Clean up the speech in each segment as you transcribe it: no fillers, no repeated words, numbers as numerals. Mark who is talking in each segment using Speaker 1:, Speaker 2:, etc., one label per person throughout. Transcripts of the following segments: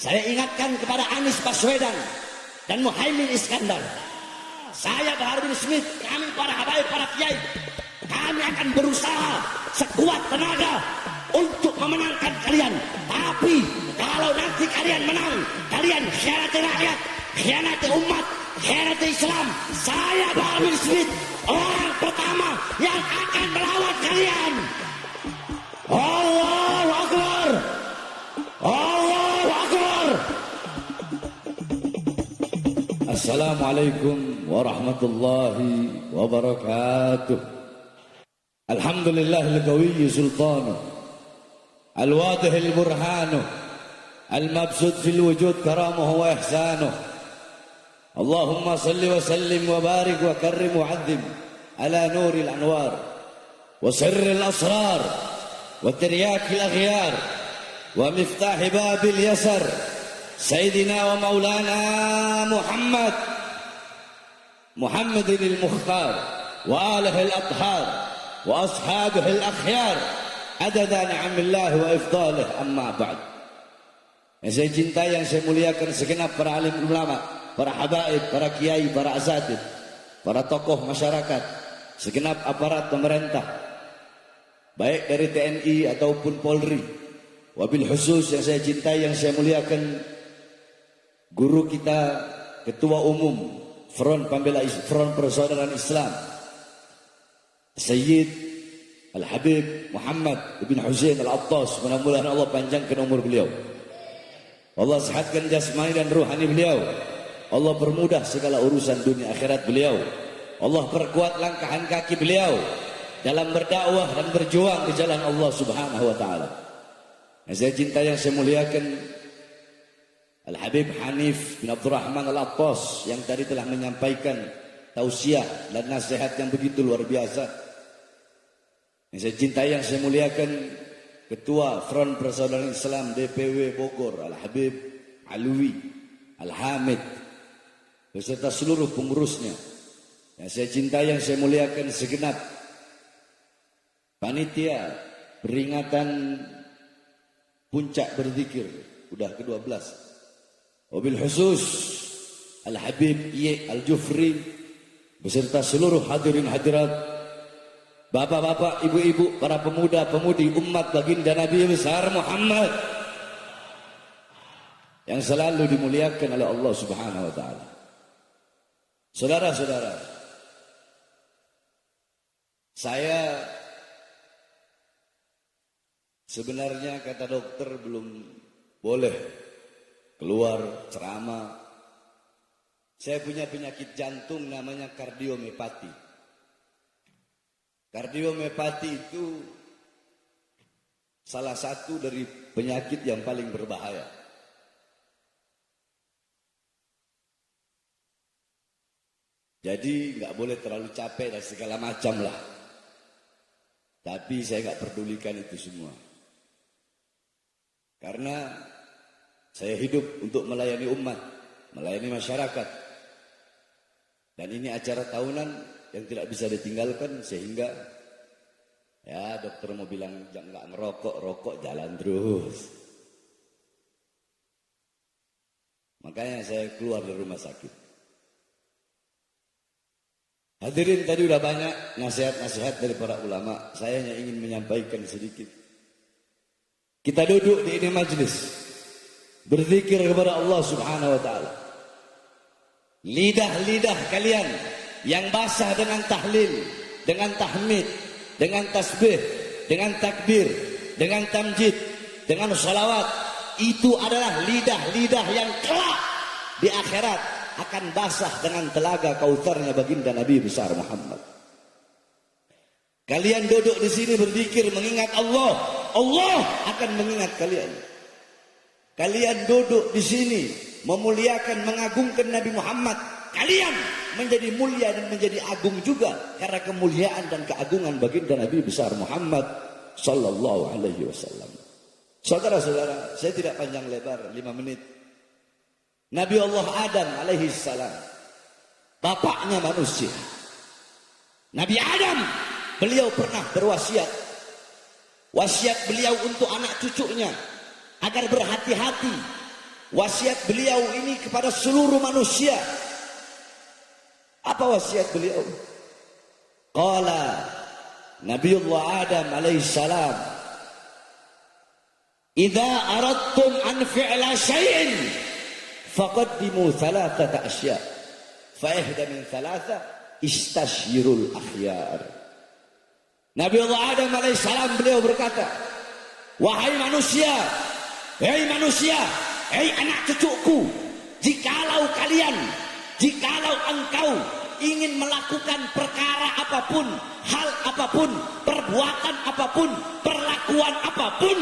Speaker 1: Saya ingatkan kepada Anies Baswedan dan Muhaimin Iskandar. Saya Bahar bin Smith, kami para habaib, para kiai, kami akan berusaha sekuat tenaga untuk memenangkan kalian. Tapi kalau nanti kalian menang, kalian khianati rakyat, khianati umat, khianati Islam, saya Bahar bin Smith orang pertama yang akan melawan kalian. Allahu Akbar, Allahu Akbar. Assalamualaikum warahmatullahi wabarakatuh. Alhamdulillah al-qawi sultanu al-wadih al-burhanu al-mabsud fil wujud karamuhu wa ihsanuh. Allahumma salli wa sallim wa barik wa karrim wa azim ala nuril anwar wa sirril asrar wa tiryakil aghyar wa miftah babil yasar sayyidina wa maulana Muhammadin al-Mukhtar wa alihi al-athhar wa ashabihi al-akhyar adada ni'amillah wa ifdalih, amma ba'd. Yang saya cintai, yang saya muliakan segenap para alim ulama, para habaib, para kiai, para asatid, para tokoh masyarakat, segenap aparat pemerintah, baik dari TNI ataupun Polri. Wabil khusus yang saya cintai, yang saya muliakan guru kita, ketua umum Front Pembela Front Persaudaraan Islam, Sayyid Al-Habib Muhammad bin Hussein Al-Attas. Mudah-mudahan Allah panjangkan umur beliau, Allah sehatkan jasmani dan ruhani beliau, Allah permudah segala urusan dunia akhirat beliau, Allah perkuat langkahan kaki beliau dalam berdakwah dan berjuang di jalan Allah Subhanahu wa taala. Yang saya cinta, yang saya muliakan Al-Habib Hanif bin Abdurrahman Al-Attas yang tadi telah menyampaikan tausiah dan nasihat yang begitu luar biasa. Yang saya cintai, yang saya muliakan Ketua Front Persaudaraan Islam DPW Bogor Al-Habib Alwi Al-Hamid beserta seluruh pengurusnya. Yang saya cintai, yang saya muliakan segenap panitia peringatan puncak berzikir udah ke-12. Wabil khusus Al-Habib Y Al-Jufri beserta seluruh hadirin hadirat, bapak-bapak, ibu-ibu, para pemuda-pemudi umat baginda Nabi besar Muhammad yang selalu dimuliakan oleh Allah Subhanahu wa taala. Saudara-saudara, saya sebenarnya kata dokter belum boleh keluar ceramah. Saya punya penyakit jantung namanya kardiomiopati. Kardiomiopati itu salah satu dari penyakit yang paling berbahaya. Jadi nggak boleh terlalu capek dan segala macam lah. Tapi saya nggak pedulikan itu semua. Karena saya hidup untuk melayani umat, melayani masyarakat. Dan ini acara tahunan yang tidak bisa ditinggalkan, sehingga ya dokter mau bilang jangan nggak ngerokok, rokok jalan terus. Makanya saya keluar dari rumah sakit. Hadirin, tadi udah banyak nasihat-nasihat dari para ulama. Saya hanya ingin menyampaikan sedikit. Kita duduk di ini majelis berzikir kepada Allah Subhanahu wa taala. Lidah-lidah kalian yang basah dengan tahlil, dengan tahmid, dengan tasbih, dengan takbir, dengan tamjid, dengan salawat, itu adalah lidah-lidah yang kelak di akhirat akan basah dengan telaga kautsarnya baginda Nabi besar Muhammad. Kalian duduk di sini berzikir mengingat Allah, Allah akan mengingat kalian. Kalian duduk di sini memuliakan, mengagungkan Nabi Muhammad, kalian menjadi mulia dan menjadi agung juga karena kemuliaan dan keagungan baginda Nabi besar Muhammad sallallahu alaihi wasallam. Saudara-saudara, saya tidak panjang lebar, 5 menit. Nabi Allah Adam alaihi salam, bapaknya manusia. Nabi Adam, beliau pernah berwasiat. Wasiat beliau untuk anak cucunya agar berhati-hati wasiat beliau ini kepada seluruh manusia. Apa wasiat beliau? Qala Nabiullah Adam alaihissalam, "Idza aradtum an fi'la syai'in faqaddimu thalathata asya'. Fa ihda min thalatha istashirul akhyar." Nabiullah Adam alaihissalam beliau berkata, "Wahai manusia, hei manusia, hei anak cucuku, jikalau engkau ingin melakukan perkara apapun, hal apapun, perbuatan apapun, perlakuan apapun,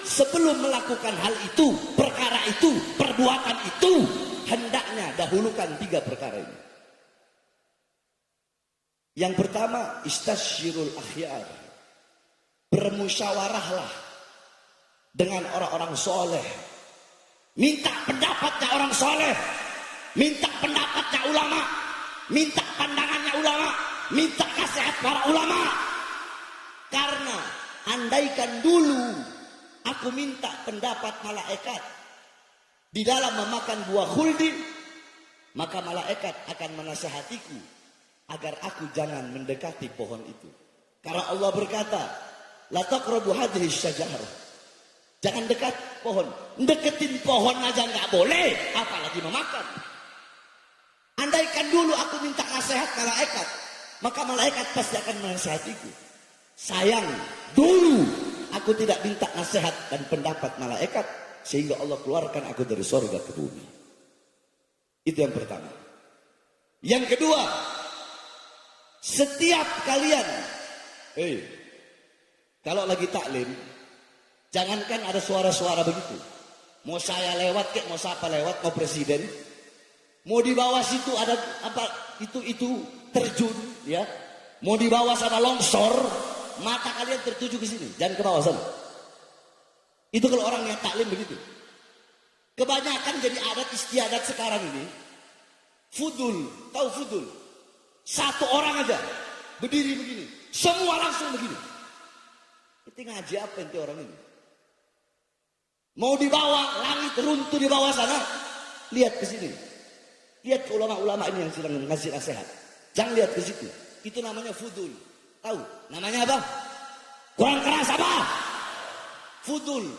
Speaker 1: sebelum melakukan hal itu, perkara itu, perbuatan itu, hendaknya dahulukan 3 perkara ini. Yang pertama, istasyirul akhyar. Bermusyawarahlah dengan orang-orang soleh. Minta pendapatnya orang soleh, minta pendapatnya ulama, minta pandangannya ulama, minta nasihat para ulama. Karena andaikan dulu aku minta pendapat malaikat di dalam memakan buah khuldi, maka malaikat akan menasihatiku agar aku jangan mendekati pohon itu. Karena Allah berkata, la taqrabu hadhihi syajarah. Jangan dekat pohon. Deketin pohon aja nggak boleh, apalagi memakan. Andaikan dulu aku minta nasihat malaikat, maka malaikat pasti akan menasihatiku. Sayang, dulu aku tidak minta nasihat dan pendapat malaikat, sehingga Allah keluarkan aku dari surga ke bumi. Itu yang pertama. Yang kedua, setiap kalian, kalau lagi taklim, jangankan ada suara-suara begitu. Mau saya lewat kek, mau siapa lewat, mau presiden, mau di bawah situ ada apa itu terjun, ya. Mau di bawah sana longsor, mata kalian tertuju ke sini, jangan ke bawah sana. Itu kalau orang yang taklim begitu. Kebanyakan jadi adat istiadat sekarang ini, fudul, tahu fudul? Satu orang aja berdiri begini, semua langsung begini. Itu ngaji apa ente orang ini? Mau di bawah langit runtuh di bawah sana, lihat ke sini. Lihat ke ulama-ulama ini yang sedang ngasih nasihat. Jangan lihat ke situ. Itu namanya fudul. Tahu? Namanya apa? Kurang keras apa? Fudul.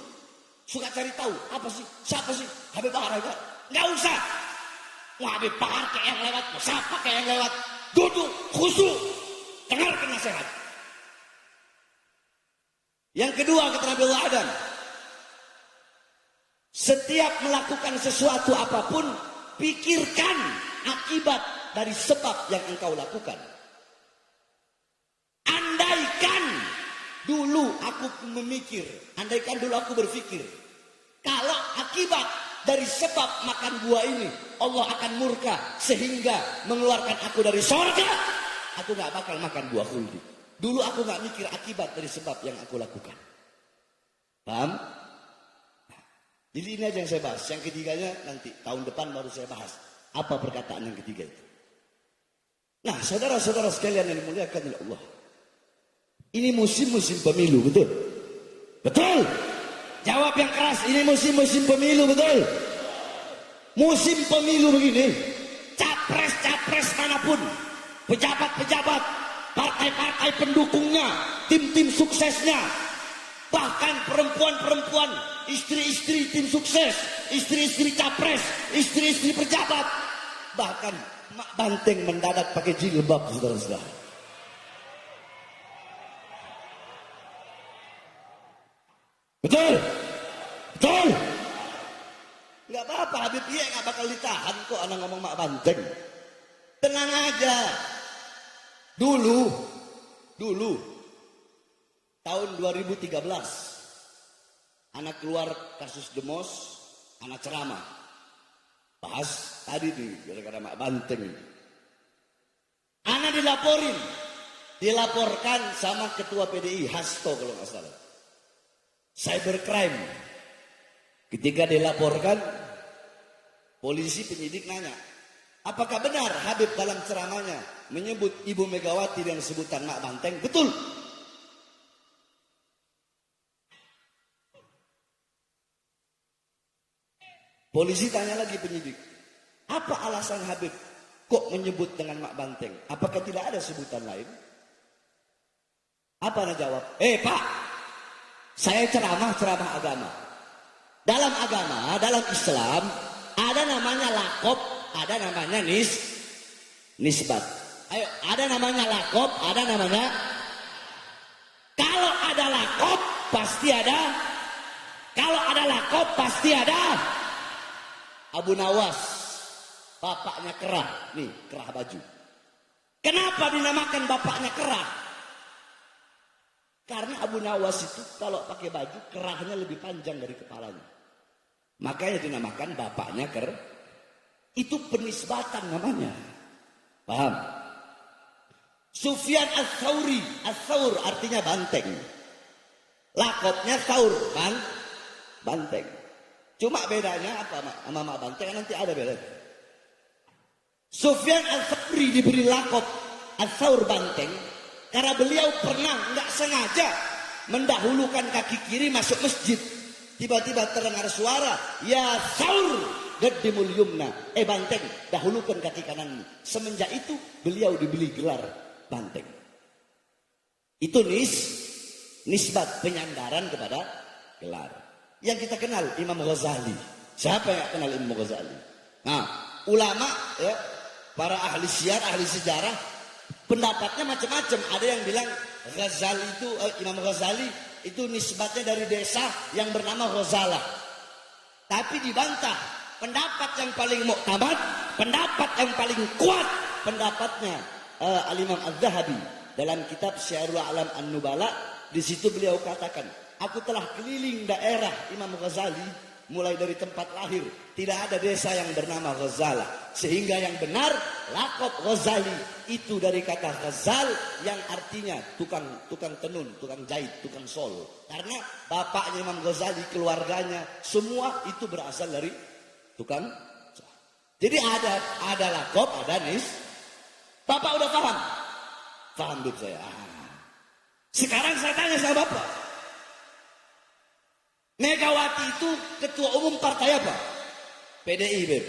Speaker 1: Suka cari tahu. Apa sih? Siapa sih? Habib Bahar. Nggak usah. Mau Habib Bahar kayak yang lewat. Mau siapa kayak yang lewat. Duduk. Khusyuk. Dengarkan nasihat. Yang kedua kata Nabi Adam, setiap melakukan sesuatu apapun, pikirkan akibat dari sebab yang engkau lakukan. Andaikan dulu aku memikir, andaikan dulu aku berpikir, kalau akibat dari sebab makan buah ini Allah akan murka sehingga mengeluarkan aku dari surga, aku gak bakal makan buah khuldi. Dulu aku gak mikir akibat dari sebab yang aku lakukan. Paham? Jadi ini aja yang saya bahas. Yang ketiganya nanti tahun depan baru saya bahas. Apa perkataan yang ketiga itu? Nah, saudara-saudara sekalian yang dimuliakan oleh Allah, ini musim-musim pemilu, betul? Betul? Jawab yang keras. Ini musim-musim pemilu, betul? Musim pemilu begini, capres-capres manapun, pejabat-pejabat, partai-partai pendukungnya, tim-tim suksesnya, bahkan perempuan-perempuan, istri-istri tim sukses, istri-istri capres, istri-istri pejabat, bahkan mak banteng mendadak pakai jilbab, saudara-saudara. Betul? Betul? Nggak apa-apa, Habib Ye nggak bakal ditahan kok anak ngomong mak banteng. Tenang aja. Dulu tahun 2013 anak keluar kasus demos, anak ceramah bahas tadi nih gara-gara mak banteng. Anak dilaporkan sama ketua PDI Hasto kalau nggak salah, cybercrime. Ketika dilaporkan, polisi penyidik nanya, apakah benar Habib dalam ceramahnya menyebut Ibu Megawati dengan sebutan mak banteng? Betul. Polisi tanya lagi penyidik, apa alasan Habib kok menyebut dengan Mak Banteng? Apakah tidak ada sebutan lain? Apa anda jawab? Pak, saya ceramah agama. Dalam agama, dalam Islam, ada namanya lakop, ada namanya nisbat. Ayo, ada namanya lakop, ada namanya. Kalau ada lakop, pasti ada. Kalau ada lakop, pasti ada. Abu Nawas, bapaknya Kerah. Nih, Kerah baju. Kenapa dinamakan bapaknya Kerah? Karena Abu Nawas itu kalau pakai baju, kerahnya lebih panjang dari kepalanya. Makanya dinamakan bapaknya Kerah. Itu penisbatan namanya. Paham? Sufyan Ats-Tsauri, Ats-Tsaur artinya banteng. Lakopnya Tsaur, banteng. Cuma bedanya apa sama Mak Banteng? Nanti ada bedanya. Sufyan Ats-Tsauri diberi lakop Ats-Tsaur banteng karena beliau pernah nggak sengaja mendahulukan kaki kiri masuk masjid. Tiba-tiba terdengar suara, ya Tsaur qaddimul yumna. Banteng, dahulukan kaki kananmu. Semenjak itu beliau diberi gelar banteng. Itu nisbat penyandaran kepada gelar. Yang kita kenal Imam Ghazali. Siapa yang kenal Imam Ghazali? Nah, ulama ya, para ahli syiar, ahli sejarah, pendapatnya macam-macam. Ada yang bilang Ghazali itu Imam Ghazali itu nisbatnya dari desa yang bernama Ghazalah. Tapi dibantah. Pendapat yang paling muktamad, pendapat yang paling kuat, pendapatnya Al-Imam Az-Zahabi dalam kitab Syiarul A'lam An-Nubala. Di situ beliau katakan, aku telah keliling daerah Imam Ghazali mulai dari tempat lahir, tidak ada desa yang bernama Ghazalah. Sehingga yang benar lakop Ghazali itu dari kata ghazal yang artinya tukang tenun, tukang jahit, tukang sol. Karena bapaknya Imam Ghazali, keluarganya semua itu berasal dari tukang. Jadi ada lakop, ada Bapak udah paham? Paham Bib saya. Sekarang saya tanya sama Bapak. Megawati itu ketua umum partai apa? PDI, Bib.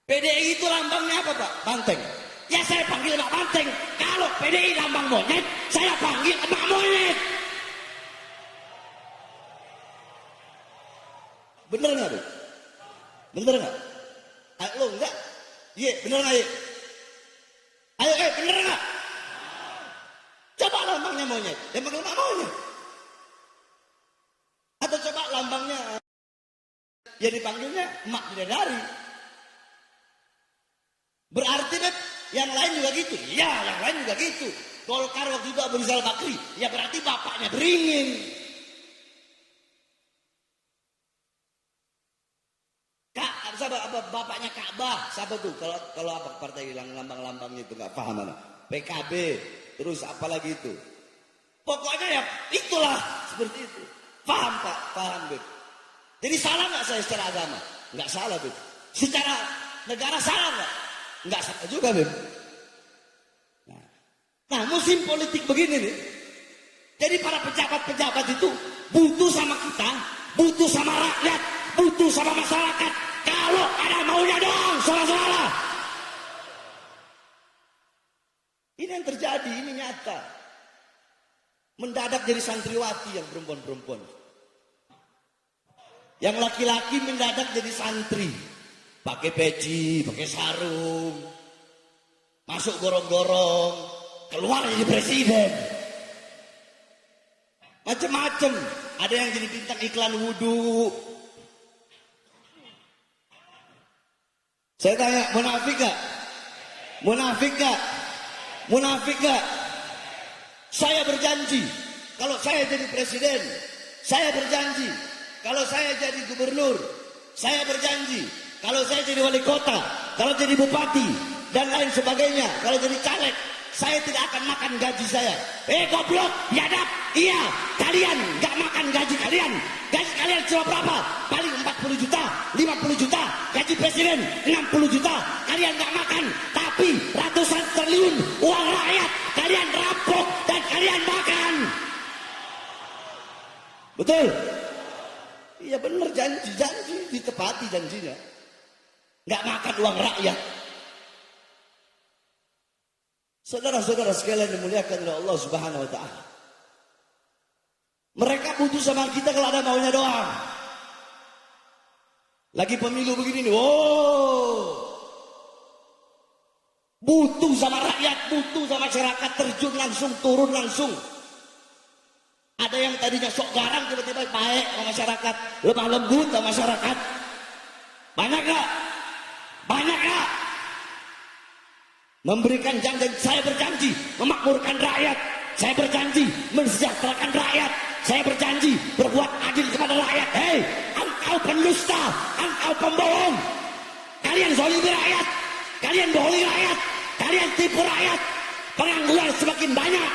Speaker 1: PDI itu lambangnya apa, Pak? Banteng. Ya saya panggil Pak Banteng. Kalau PDI lambang monyet, saya panggil Pak Monyet. Bener nggak, Bib? Bener nggak? Lo enggak? Iya, bener nggak, Ye? Ayo, bener nggak? Coba lambangnya monyet, yang panggil Pak Monyet. Atau coba lambangnya, ya dipanggilnya Mak Bidadari. Berarti Beb, yang lain juga gitu. Ya, yang lain juga gitu. Golkar waktu itu Abu Rizal Bakri, ya berarti bapaknya beringin. Bapaknya Ka'bah, siapa tuh? Kalau apa partai bilang lambang-lambangnya itu nggak paham mana? PKB, terus apalagi itu? Pokoknya ya itulah seperti itu. Paham Pak? Paham Beb. Jadi salah nggak saya secara agama? Nggak salah Beb. Secara negara salah nggak? Nggak salah juga Beb. Nah musim politik begini nih. Jadi para pejabat-pejabat itu butuh sama kita, butuh sama rakyat, butuh sama masyarakat. Kalau ada maunya dong, salah-salah. Ini yang terjadi, ini nyata. Mendadak jadi santriwati yang perempuan-perempuan. Yang laki-laki mendadak jadi santri. Pakai peci, pakai sarung. Masuk gorong-gorong. Keluar jadi presiden. Macem-macem. Ada yang jadi bintang iklan wudhu. Saya tanya, munafik gak? Munafik gak? Munafik gak? Saya berjanji, kalau saya jadi presiden, saya berjanji, kalau saya jadi gubernur, saya berjanji, kalau saya jadi wali kota, kalau jadi bupati, dan lain sebagainya, kalau jadi caleg, saya tidak akan makan gaji saya. Goblok, biadab, iya, kalian gak makan gaji kalian. Gaji kalian cuma berapa? Paling 40 juta, 50 juta. Gaji presiden 60 juta. Kalian gak makan, tapi ratusan triliun uang rakyat kalian rampok dan kalian makan. Betul? Iya Ya benar, janji ditepati janjinya. Nggak makan uang rakyat. Saudara-saudara sekalian dimuliakan oleh Allah Subhanahu wa taala. Mereka butuh sama kita kalau ada maunya doang. Lagi pemilu begini nih, butuh sama rakyat, butuh sama masyarakat, terjun langsung, turun langsung. Ada yang tadinya sok garang tiba-tiba baik sama masyarakat, lemah lembut sama masyarakat. Banyak gak? Banyak gak? Memberikan janji, saya berjanji memakmurkan rakyat, saya berjanji mensejahterakan rakyat, saya berjanji berbuat adil kepada rakyat. Hei, engkau pendusta, engkau pembohong, kalian zalimi rakyat, kalian bohongi rakyat, kalian tipu rakyat, pengangguran semakin banyak,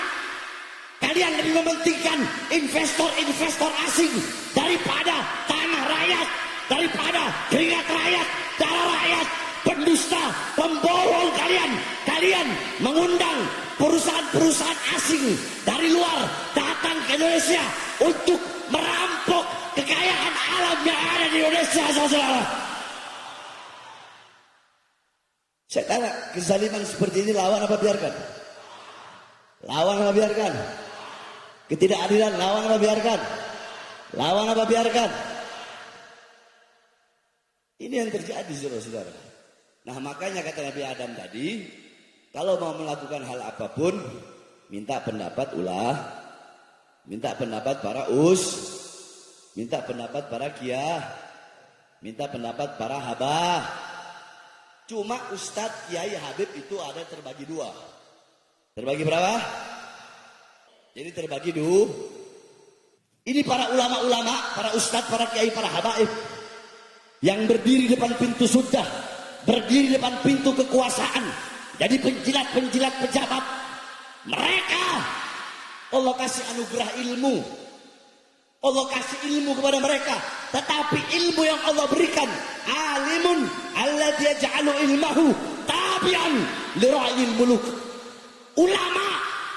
Speaker 1: kalian lebih mementingkan investor asing daripada tanah rakyat, daripada keringat rakyat, darah rakyat. Pendusta, pembohong kalian mengundang perusahaan-perusahaan asing dari luar datang ke Indonesia untuk merampok kekayaan alam yang ada di Indonesia, saudara. Saya tanya, kezaliman seperti ini lawan apa biarkan? Lawan apa biarkan? Ketidakadilan lawan apa biarkan? Lawan apa biarkan? Ini yang terjadi, saudara-saudara. Nah, makanya kata Nabi Adam tadi, kalau mau melakukan hal apapun, minta pendapat ulah, minta pendapat para minta pendapat para kiai, minta pendapat para habah. Cuma Ustadz, Kiai, Habib itu ada terbagi dua. Terbagi berapa? Jadi terbagi dua. Ini para ulama-ulama, para ustadz, para kiai, para habaib yang berdiri depan pintu surga, berdiri depan pintu kekuasaan, jadi penjilat-penjilat pejabat. Mereka Allah kasih anugerah ilmu, Allah kasih ilmu kepada mereka, tetapi ilmu yang Allah berikan, alimun alladzi yaj'alu ilmahu tabi'an li ra'yil muluk. Ulama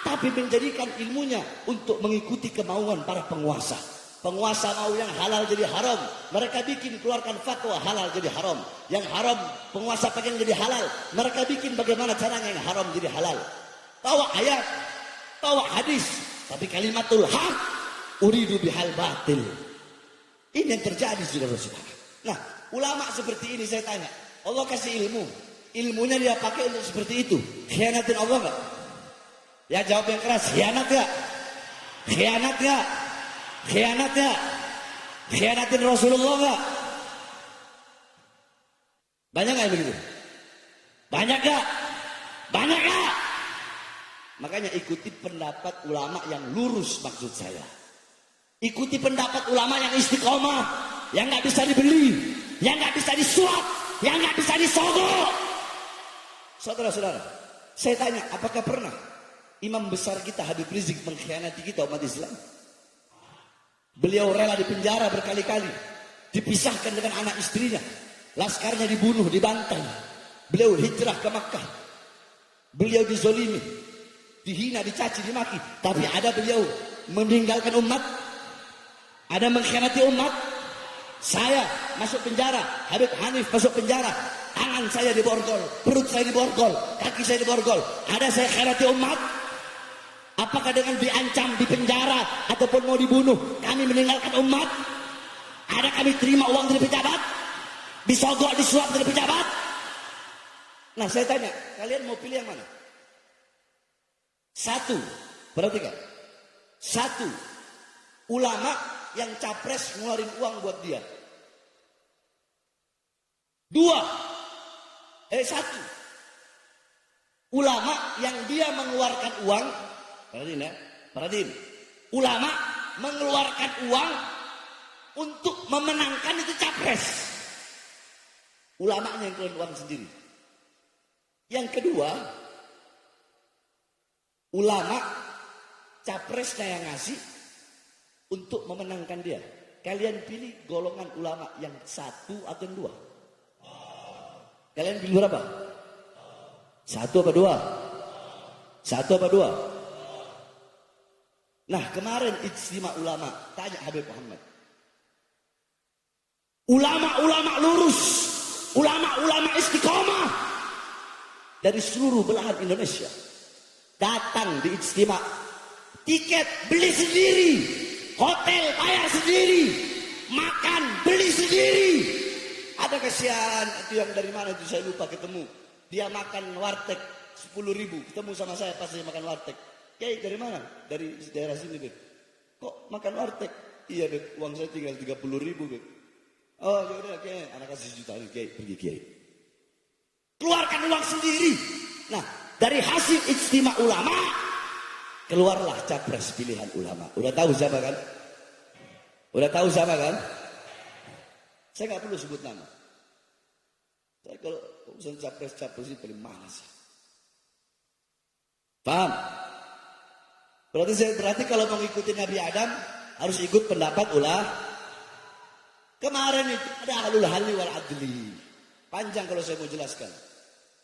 Speaker 1: tapi menjadikan ilmunya untuk mengikuti kemauan para penguasa. Penguasa mau yang halal jadi haram, mereka bikin keluarkan fatwa halal jadi haram. Yang haram penguasa pengen jadi halal, mereka bikin bagaimana caranya yang haram jadi halal. Bawa ayat, bawa hadis, tapi kalimatul haq uridu bihal batil. Ini yang terjadi, saudara-saudara. Nah, ulama seperti ini saya tanya, Allah kasih ilmu, ilmunya dia pakai untuk seperti itu, khianatin Allah enggak? Ya jawab yang keras, khianat enggak? Khianat enggak? Khianat ya? Khianatin Rasulullah enggak? Banyak enggak begitu? Banyak enggak? Banyak enggak? Makanya ikuti pendapat ulama yang lurus, maksud saya. Ikuti pendapat ulama yang istiqomah, yang enggak bisa dibeli, yang enggak bisa disuap, yang enggak bisa disogok. Saudara-saudara, saya tanya, apakah pernah imam besar kita Habib Rizik mengkhianati kita umat Islam? Beliau rela dipenjara berkali-kali, dipisahkan dengan anak istrinya, laskarnya dibunuh, dibantai. Beliau hijrah ke Makkah, beliau dizolimi, dihina, dicaci, dimaki, tapi ada beliau meninggalkan umat, ada mengkhianati umat. Saya masuk penjara, Habib Hanif masuk penjara, tangan saya diborgol, perut saya diborgol, kaki saya diborgol, ada saya khianati umat? Apakah dengan diancam, dipenjara, ataupun mau dibunuh, kami meninggalkan umat? Ada kami terima uang dari pejabat? Disogok, disuap dari pejabat? Nah, saya tanya, kalian mau pilih yang mana? Satu, perhatikan. Satu, ulama yang capres ngeluarin uang buat dia. Satu, ulama yang dia mengeluarkan uang. Perhatiin ya, perhatiin. Ulama mengeluarkan uang untuk memenangkan itu capres. Ulamanya yang keluar uang sendiri. Yang kedua, ulama capresnya yang ngasih untuk memenangkan dia. Kalian pilih golongan ulama yang satu atau yang dua? Kalian pilih berapa? Satu apa dua? Satu apa dua? Nah, kemarin ijtima ulama tanya Habib Muhammad, ulama-ulama lurus, ulama-ulama istiqomah dari seluruh belahan Indonesia datang di ijtima. Tiket beli sendiri, hotel bayar sendiri, makan beli sendiri. Ada kasihan itu yang dari mana itu saya lupa ketemu. Dia makan warteg 10.000, ketemu sama saya pas dia makan warteg. Kiai dari mana? Dari daerah sini, Beb. Kok makan warteg? Iya, Beb, uang saya tinggal 30.000, Beb. Oh, yaudah, Kiai, anak kasih sejuta nih, Kiai, pergi Kiai. Keluarkan uang sendiri. Nah, dari hasil ijtima ulama, keluarlah capres pilihan ulama. Udah tahu siapa kan? Udah tahu siapa kan? Saya nggak perlu sebut nama. Saya kalau urusan capres ini paling malas. Paham? Berarti kalau mengikuti Nabi Adam harus ikut pendapat Kemarin itu ada ahlul halli wal adli. Panjang kalau saya mau jelaskan.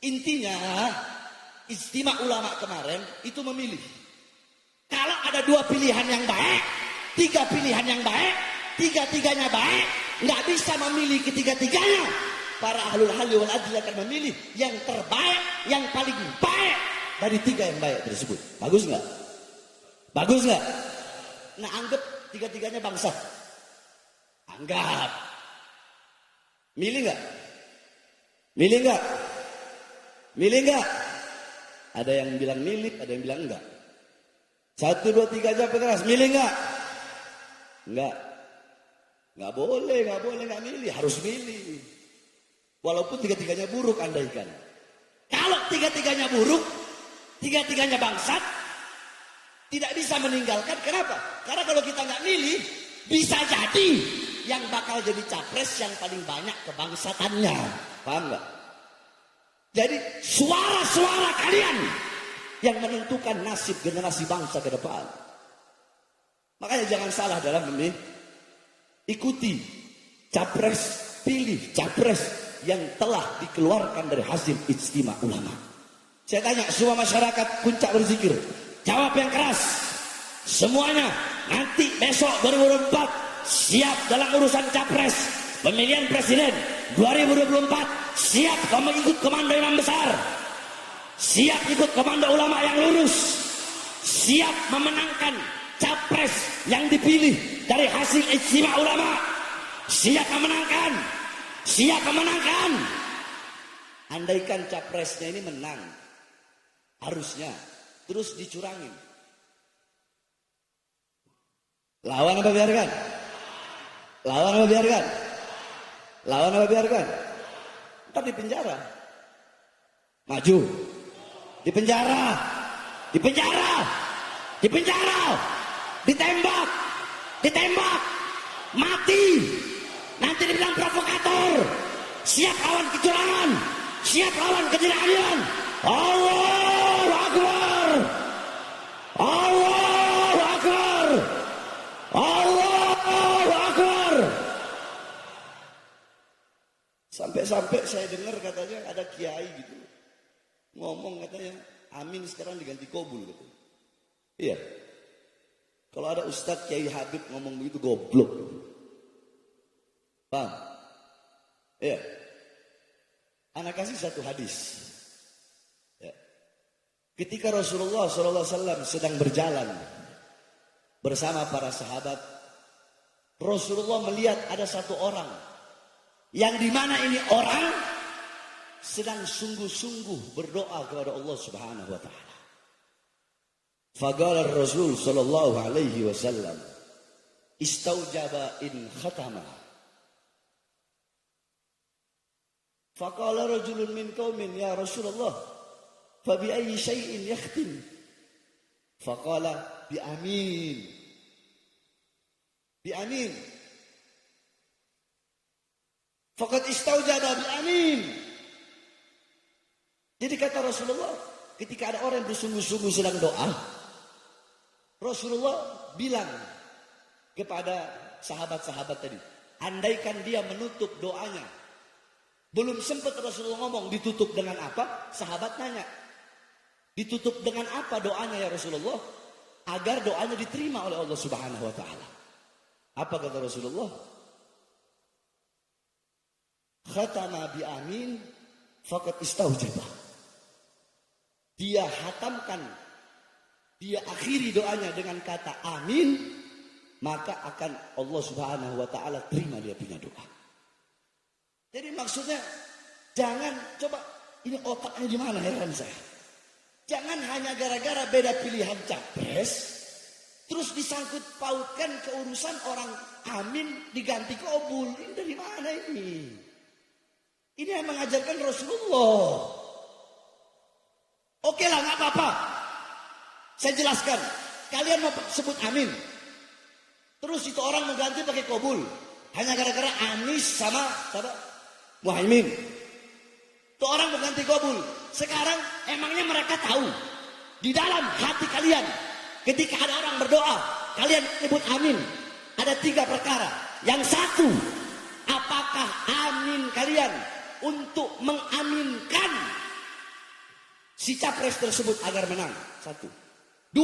Speaker 1: Intinya ijtima ulama kemarin itu memilih. Kalau ada 2 pilihan yang baik, 3 pilihan yang baik, 3-3-nya baik, nggak bisa memilih ketiga-tiganya. Para ahlul halli wal adli akan memilih yang terbaik, yang paling baik dari 3 yang baik tersebut. Bagus nggak? Bagus nggak? Nah, anggap 3-3-nya bangsa. Anggap. Milih nggak? Milih nggak? Milih nggak? Ada yang bilang milih, ada yang bilang enggak. 1, 2, 3 aja keras. Milih nggak? Enggak. Nggak boleh nggak milih. Harus milih. Walaupun 3-3-nya buruk andaikan. Kalau 3-3-nya buruk, 3-3-nya bangsat, tidak bisa meninggalkan. Kenapa? Karena kalau kita nggak milih, bisa jadi yang bakal jadi capres yang paling banyak kebangsatannya. Paham nggak? Jadi suara-suara kalian yang menentukan nasib generasi bangsa ke depan. Makanya jangan salah dalam memilih. Ikuti capres, pilih capres yang telah dikeluarkan dari hasil ijtima ulama. Saya tanya semua masyarakat Puncak berzikir, jawab yang keras. Semuanya nanti besok 2024 siap dalam urusan capres, pemilihan presiden 2024. Siap kamu ikut komando imam besar, siap ikut komando ulama yang lurus, siap memenangkan capres yang dipilih dari hasil ijtima ulama. Siap memenangkan, siap memenangkan. Andaikan capresnya ini menang, harusnya terus dicurangin. Lawan apa biarkan? Lawan apa biarkan? Lawan apa biarkan? Ntar di penjara. Maju. Di penjara. Di penjara. Di penjara. Ditembak. Ditembak. Mati. Nanti dibilang provokator. Siap lawan kecurangan. Siap lawan ketidakadilan. Allahu Akbar. Allahu Akbar. Allahu Akbar. Sampai-sampai saya dengar katanya ada kiai gitu ngomong katanya amin sekarang diganti kobul gitu. Iya. Kalau ada Ustadz Kiai Habib ngomong begitu goblok. Paham? Iya. Anak kasih satu hadis. Ya. Ketika Rasulullah SAW sedang berjalan bersama para sahabat, Rasulullah melihat ada satu orang yang dimana ini orang sedang sungguh-sungguh berdoa kepada Allah Subhanahu wa taala. Faqala Rasul sallallahu alaihi wasallam, istaujaba in khatama. Faqala rajulun min qaumin ya Rasulullah, fa bi ayyi syai'in yakhtim? Faqala bi amin. Bi amin. Faqad istaujaba bi amin. Jadi kata Rasulullah, ketika ada orang yang bersungguh-sungguh sedang doa, Rasulullah bilang kepada sahabat-sahabat tadi, andaikan dia menutup doanya, belum sempat Rasulullah ngomong ditutup dengan apa, sahabat nanya, ditutup dengan apa doanya ya Rasulullah, agar doanya diterima oleh Allah Subhanahu wa taala. Apa kata Rasulullah?
Speaker 2: khatama bi amin faqad istaujaba. Dia hatamkan, dia akhiri doanya dengan kata amin, maka akan Allah Subhanahu wa taala terima dia punya doa. Jadi maksudnya jangan coba, ini otaknya di mana, heran saya. Jangan hanya gara-gara beda pilihan capres terus disangkut pautkan ke urusan orang amin diganti qabul. Ini dari mana ini? Ini yang mengajarkan Rasulullah. Oke lah, nggak apa-apa. Saya jelaskan. Kalian mau sebut amin, terus itu orang mengganti pakai qabul, hanya gara-gara Anies sama Muhaimin. Itu orang mengganti qabul. Sekarang emangnya mereka tahu di dalam hati kalian ketika ada orang berdoa kalian sebut amin ada 3 perkara. Yang satu, apakah amin kalian untuk mengaminkan si capres tersebut agar menang? 1. 2,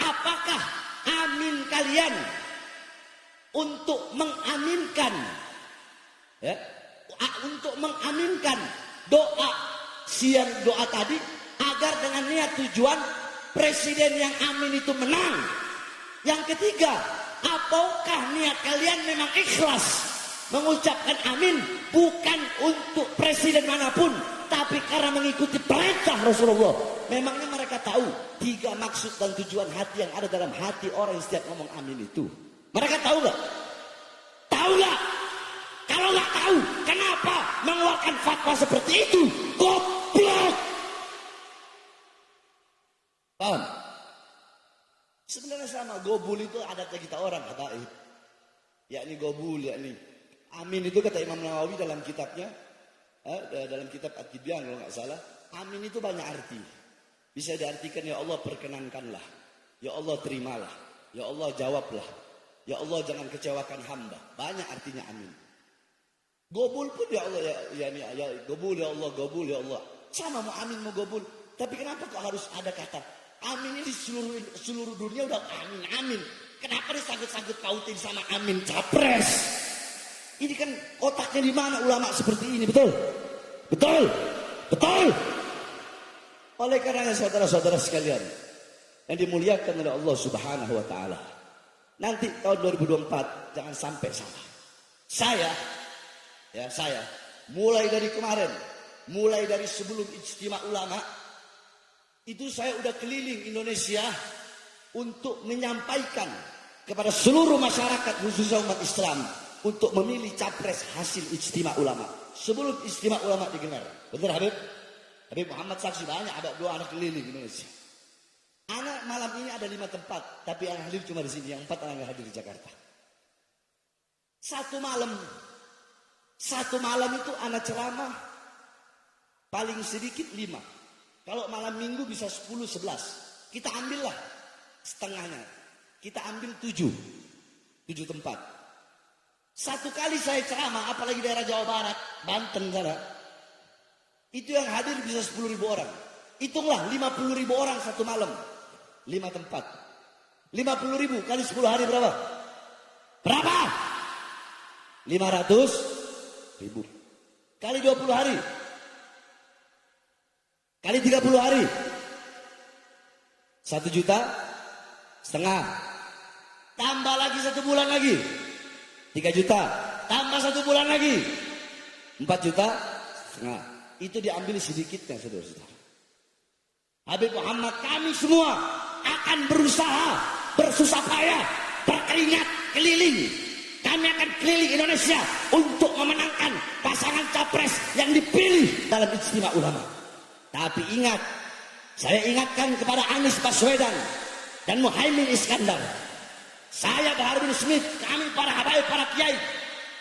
Speaker 2: apakah amin kalian untuk mengaminkan untuk mengaminkan doa tadi agar dengan niat tujuan presiden yang amin itu menang? Yang ketiga, apakah niat kalian memang ikhlas mengucapkan amin bukan untuk presiden manapun, tapi karena mengikuti perintah Rasulullah? Memangnya mereka tahu 3 maksud dan tujuan hati yang ada dalam hati orang yang setiap ngomong amin itu? Mereka tahu gak? Tahu gak? Kalau nggak tahu, kenapa mengeluarkan fatwa seperti itu? Goblok! Paham? Sebenarnya sama, gobul itu ada kita orang kata, yakni gobul, yakni amin itu kata Imam Nawawi dalam kitabnya, dalam kitab At-Tibyan kalau nggak salah, amin itu banyak arti. Bisa diartikan ya Allah perkenankanlah, ya Allah terimalah, ya Allah jawablah, ya Allah jangan kecewakan hamba. Banyak artinya amin. Gobul pun ya Allah, ya gobul ya Allah, gobul ya Allah. Sama mau amin mau gobul. Tapi kenapa kok harus ada kata amin ini seluruh dunia udah amin amin. Kenapa disangkut-sangkut pautin sama amin capres? Ini kan otaknya di mana ulama seperti ini, betul? Betul? Betul? Oleh karenanya saudara-saudara sekalian yang dimuliakan oleh Allah Subhanahu wa taala. Nanti tahun 2024 jangan sampai salah. Saya mulai dari kemarin, mulai dari sebelum ijtima ulama itu saya udah keliling Indonesia untuk menyampaikan kepada seluruh masyarakat khususnya umat Islam untuk memilih capres hasil ijtima ulama sebelum ijtima ulama digelar. Betul Habib Muhammad saksi banyak, ada 2 anak keliling Indonesia. Anak malam ini ada 5 tempat, tapi yang hadir cuma di sini, yang 4 anak hadir di Jakarta. Satu malam itu anak ceramah paling sedikit 5. Kalau malam minggu bisa 10-11. Kita ambillah setengahnya. Kita ambil 7 tempat. Satu kali saya ceramah, apalagi daerah Jawa Barat, Banten sana, itu yang hadir bisa 10.000 orang. Hitunglah 50.000 orang satu malam, 5 tempat. 50.000 kali 10 hari berapa? Berapa? 500.000 kali 20 hari, kali 30 hari, 1,5 juta, tambah lagi 1 bulan lagi 3 juta, tambah 1 bulan lagi 4,5 juta. Itu diambil sedikitnya saudara-saudara. Habib Muhammad, kami semua akan berusaha, bersusah payah, berkeringat keliling. Kami akan keliling Indonesia untuk memenangkan pasangan capres yang dipilih dalam ijtima ulama. Tapi ingat, saya ingatkan kepada Anies Baswedan dan Muhaimin Iskandar. Saya Bahar bin Smith, kami para habaib, para kiai,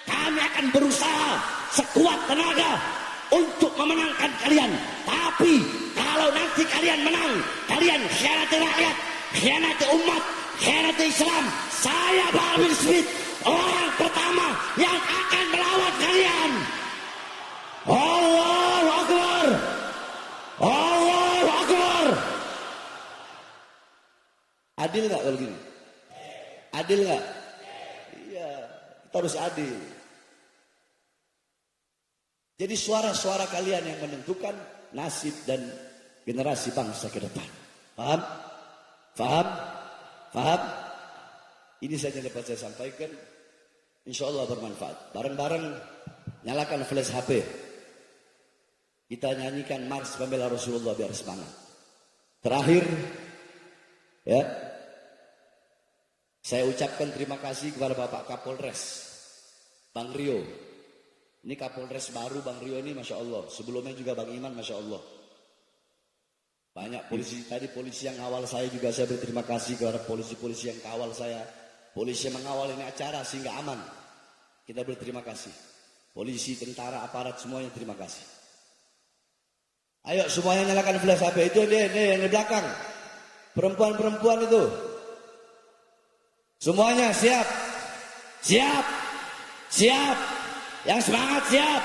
Speaker 2: kami akan berusaha sekuat tenaga untuk memenangkan kalian. Tapi kalau nanti kalian menang, kalian khianati rakyat, khianati umat, khianati Islam, saya Bahar bin Smith orang pertama yang akan melawan kalian. Allahu Akbar, Allahu Akbar. Adil nggak kalau gini? Adil nggak? Iya, kita harus adil. Jadi suara-suara kalian yang menentukan nasib dan generasi bangsa ke depan. Paham? Paham? Paham? Ini saja yang dapat saya sampaikan. Insya Allah bermanfaat. Bareng-bareng nyalakan flash HP. Kita nyanyikan Mars Pembela Rasulullah biar semangat. Terakhir, ya, saya ucapkan terima kasih kepada Bapak Kapolres, Bang Rio. Ini Kapolres baru Bang Rio ini, Masya Allah. Sebelumnya juga Bang Iman, Masya Allah. Banyak polisi, tadi polisi yang awal saya juga saya berterima kasih kepada polisi-polisi yang kawal saya. Polisi yang mengawal ini acara sehingga aman. Kita berterima kasih. Polisi, tentara, aparat semuanya terima kasih. Ayo semuanya nyalakan flash HP. Itu dia yang di belakang. Perempuan-perempuan itu. Semuanya siap. Siap. Siap. Yang semangat siap.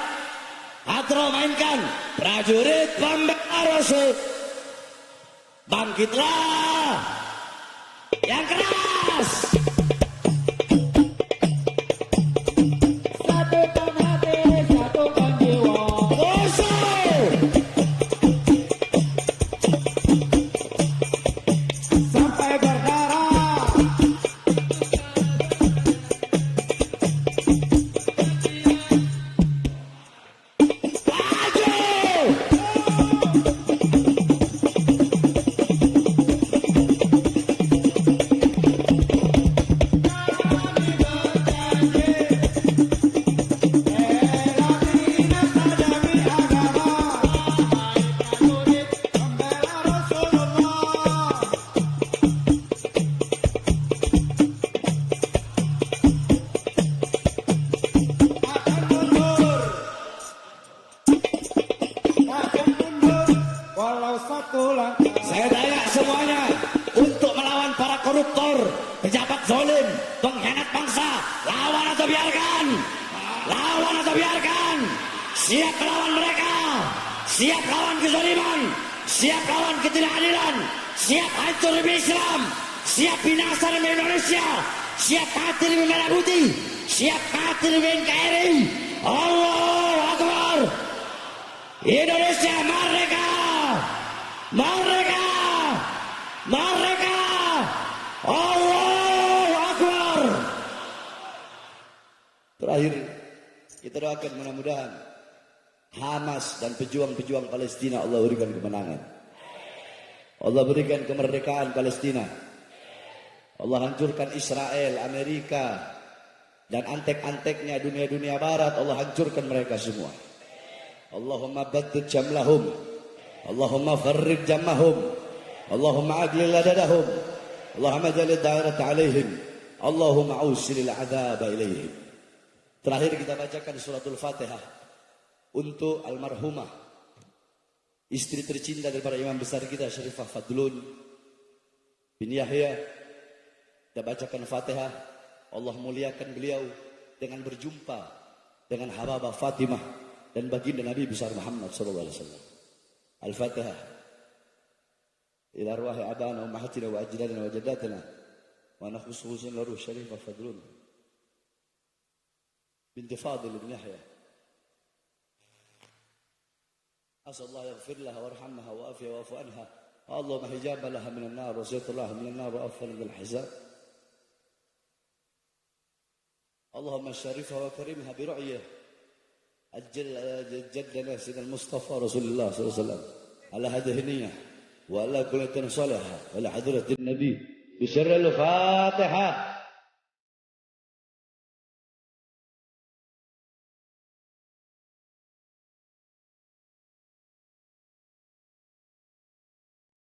Speaker 2: Hatro mainkan. Prajurit Pembela Rasul. Bangkitlah. Yang keras.
Speaker 3: Satukan hati, satukan jiwa.
Speaker 2: Musuh.
Speaker 3: Sampai berdarah. Walau satu langkah.
Speaker 2: Saya tanya semuanya, untuk melawan para koruptor, pejabat zalim, pengkhianat bangsa, lawan atau biarkan? Lawan atau biarkan? Siap melawan mereka, siap lawan kezaliman, siap lawan ketidakadilan, siap hancur demi Islam, siap binasa demi Indonesia, siap mati demi merah putih, siap mati demi NKRI. Allahu Akbar. Indonesia merdeka! Merdeka! Merdeka! Allahu Akbar! Terakhir, kita doakan mudah-mudahan Hamas dan pejuang-pejuang Palestina Allah berikan kemenangan. Allah berikan kemerdekaan Palestina. Allah hancurkan Israel, Amerika, dan antek-anteknya dunia-dunia barat. Allah hancurkan mereka semua. Allahumma baddid jamlahum, Allahumma farrid jammahum, Allahumma adlil ladadahum, Allahumma jalid da'irat alaihim, Allahumma ausilil adhaba ilaihim. Terakhir kita bacakan suratul Fatihah untuk almarhumah istri tercinta daripada imam besar kita Syarifah Fadlun bin Yahya. Kita bacakan Fatihah. Allah muliakan beliau dengan berjumpa dengan Hababah Fatimah dan baginda Nabi besar Muhammad sallallahu alaihi wasallam. Al-Fatihah. Ila arwahi abana wa ummahatina wa ajdadina wa jaddatina wa nakhussuhum la ruh Syarifah Fadlun binti Fadil bin Yahya. Asallahu yaghfir laha warhamha wa afiha wa afu anha. Allahumma hijab laha minan nar wa zitlaha minan nar wa afwan bil hisab. Allahumma syarifha wa karimha bi ru'yah جدنا سيدنا المصطفى رسول الله صلى الله عليه وسلم على هذه النية وعلى كل صالحة وعلى حضرة النبي بسر الفاتحة.